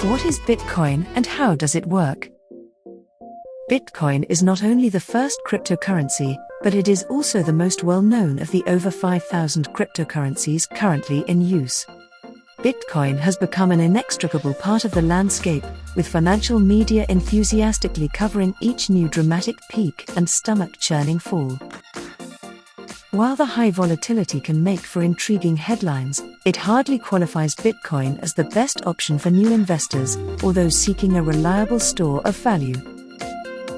What is Bitcoin and how does it work? Bitcoin is not only the first cryptocurrency, but it is also the most well-known of the over 5,000 cryptocurrencies currently in use. Bitcoin has become an inextricable part of the landscape, with financial media enthusiastically covering each new dramatic peak and stomach-churning fall. While the high volatility can make for intriguing headlines, it hardly qualifies Bitcoin as the best option for new investors or those seeking a reliable store of value.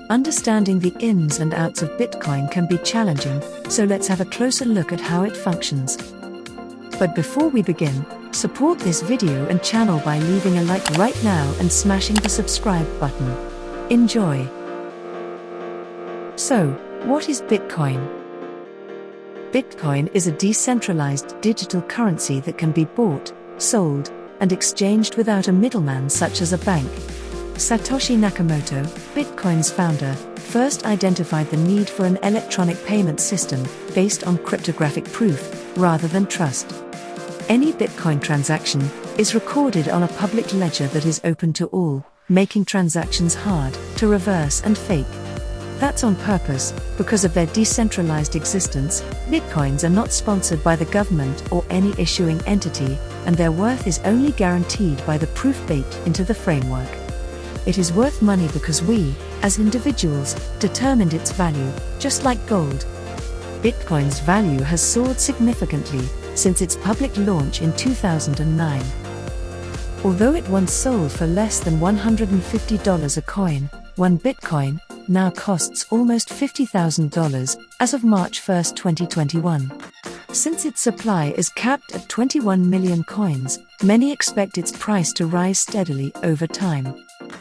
Understanding the ins and outs of Bitcoin can be challenging, so let's have a closer look at how it functions. But before we begin, support this video and channel by leaving a like right now and smashing the subscribe button. Enjoy! So, what is Bitcoin? Bitcoin is a decentralized digital currency that can be bought, sold, and exchanged without a middleman such as a bank. Satoshi Nakamoto, Bitcoin's founder, first identified the need for an electronic payment system based on cryptographic proof, rather than trust. Any Bitcoin transaction is recorded on a public ledger that is open to all, making transactions hard to reverse and fake. That's on purpose, because of their decentralized existence. Bitcoins are not sponsored by the government or any issuing entity, and their worth is only guaranteed by the proof baked into the framework. It is worth money because we, as individuals, determined its value, just like gold. Bitcoin's value has soared significantly since its public launch in 2009. Although it once sold for less than $150 a coin, one Bitcoin now costs almost $50,000 as of March 1, 2021. Since its supply is capped at 21 million coins, many expect its price to rise steadily over time,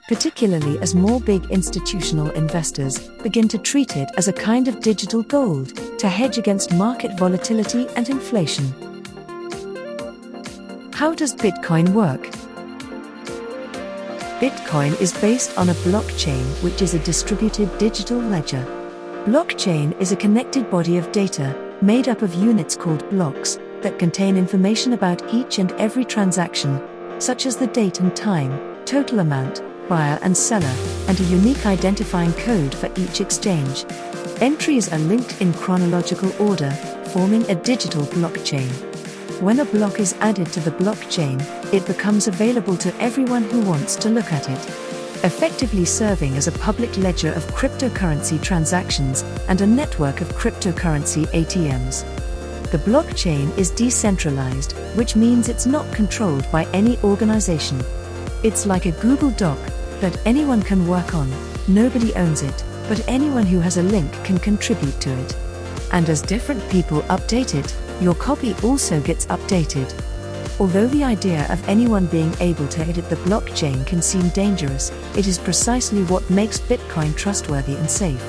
particularly as more big institutional investors begin to treat it as a kind of digital gold to hedge against market volatility and inflation. How does Bitcoin work? Bitcoin is based on a blockchain, which is a distributed digital ledger. Blockchain is a connected body of data made up of units called blocks that contain information about each and every transaction, such as the date and time, total amount, buyer and seller, and a unique identifying code for each exchange. Entries are linked in chronological order, forming a digital blockchain. When a block is added to the blockchain, it becomes available to everyone who wants to look at it, effectively serving as a public ledger of cryptocurrency transactions and a network of cryptocurrency ATMs. The blockchain is decentralized, which means it's not controlled by any organization. It's like a Google Doc that anyone can work on. Nobody owns it, but anyone who has a link can contribute to it. And as different people update it, your copy also gets updated. Although the idea of anyone being able to edit the blockchain can seem dangerous, it is precisely what makes Bitcoin trustworthy and safe.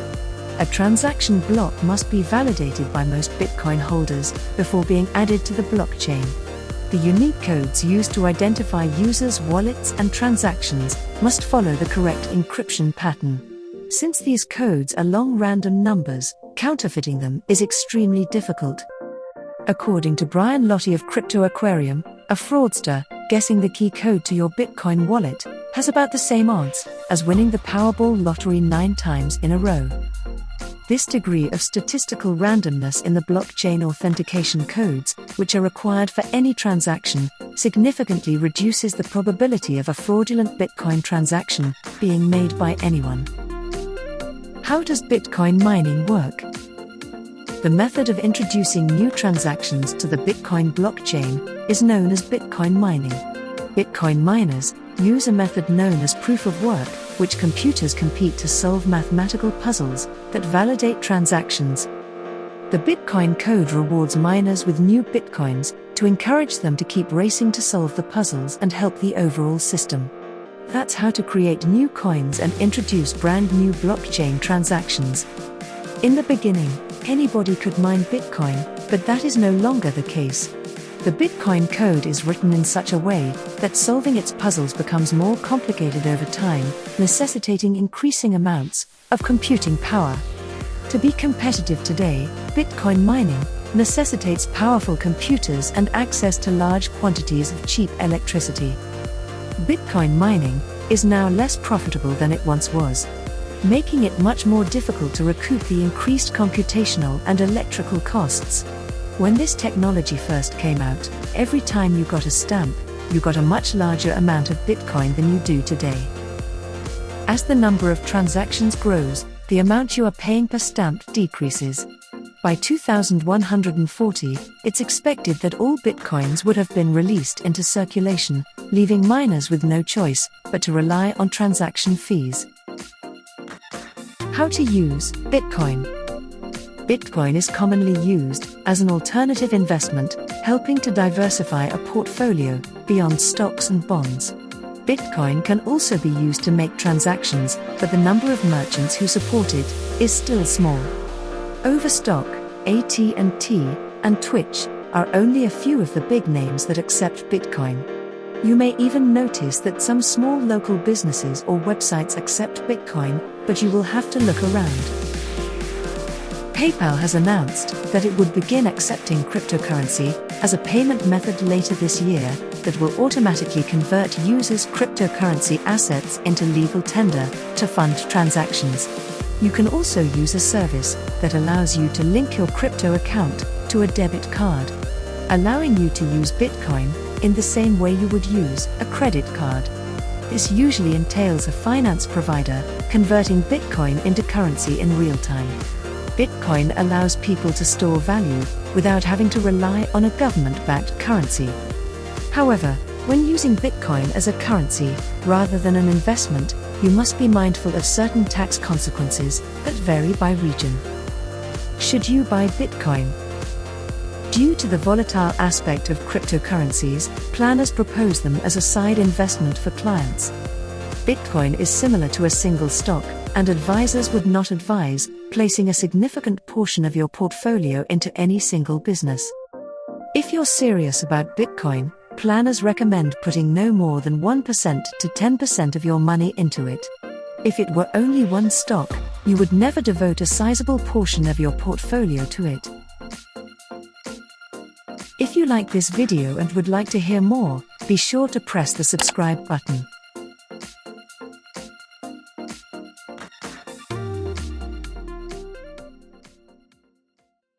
A transaction block must be validated by most Bitcoin holders before being added to the blockchain. The unique codes used to identify users' wallets and transactions must follow the correct encryption pattern. Since these codes are long random numbers, counterfeiting them is extremely difficult. According to Brian Lottie of Crypto Aquarium, a fraudster, guessing the key code to your Bitcoin wallet has about the same odds as winning the Powerball lottery 9 times in a row. This degree of statistical randomness in the blockchain authentication codes, which are required for any transaction, significantly reduces the probability of a fraudulent Bitcoin transaction being made by anyone. How does Bitcoin mining work? The method of introducing new transactions to the Bitcoin blockchain is known as Bitcoin mining. Bitcoin miners use a method known as proof of work, which computers compete to solve mathematical puzzles that validate transactions. The Bitcoin code rewards miners with new Bitcoins to encourage them to keep racing to solve the puzzles and help the overall system. That's how to create new coins and introduce brand new blockchain transactions. In the beginning, anybody could mine Bitcoin, but that is no longer the case. The Bitcoin code is written in such a way that solving its puzzles becomes more complicated over time, necessitating increasing amounts of computing power. To be competitive today, Bitcoin mining necessitates powerful computers and access to large quantities of cheap electricity. Bitcoin mining is now less profitable than it once was, making it much more difficult to recoup the increased computational and electrical costs. When this technology first came out, every time you got a stamp, you got a much larger amount of Bitcoin than you do today. As the number of transactions grows, the amount you are paying per stamp decreases. By 2140, it's expected that all Bitcoins would have been released into circulation, leaving miners with no choice but to rely on transaction fees. How to use Bitcoin. Bitcoin is commonly used as an alternative investment, helping to diversify a portfolio beyond stocks and bonds. Bitcoin can also be used to make transactions, but the number of merchants who support it is still small. Overstock, AT&T, and Twitch are only a few of the big names that accept Bitcoin. You may even notice that some small local businesses or websites accept Bitcoin, but you will have to look around. PayPal has announced that it would begin accepting cryptocurrency as a payment method later this year that will automatically convert users' cryptocurrency assets into legal tender to fund transactions. You can also use a service that allows you to link your crypto account to a debit card, allowing you to use Bitcoin in the same way you would use a credit card. This usually entails a finance provider converting Bitcoin into currency in real time. Bitcoin allows people to store value without having to rely on a government-backed currency. However, when using Bitcoin as a currency rather than an investment, you must be mindful of certain tax consequences that vary by region. Should you buy Bitcoin? Due to the volatile aspect of cryptocurrencies, planners propose them as a side investment for clients. Bitcoin is similar to a single stock, and advisors would not advise placing a significant portion of your portfolio into any single business. If you're serious about Bitcoin, planners recommend putting no more than 1% to 10% of your money into it. If it were only one stock, you would never devote a sizable portion of your portfolio to it. If you like this video and would like to hear more, be sure to press the subscribe button.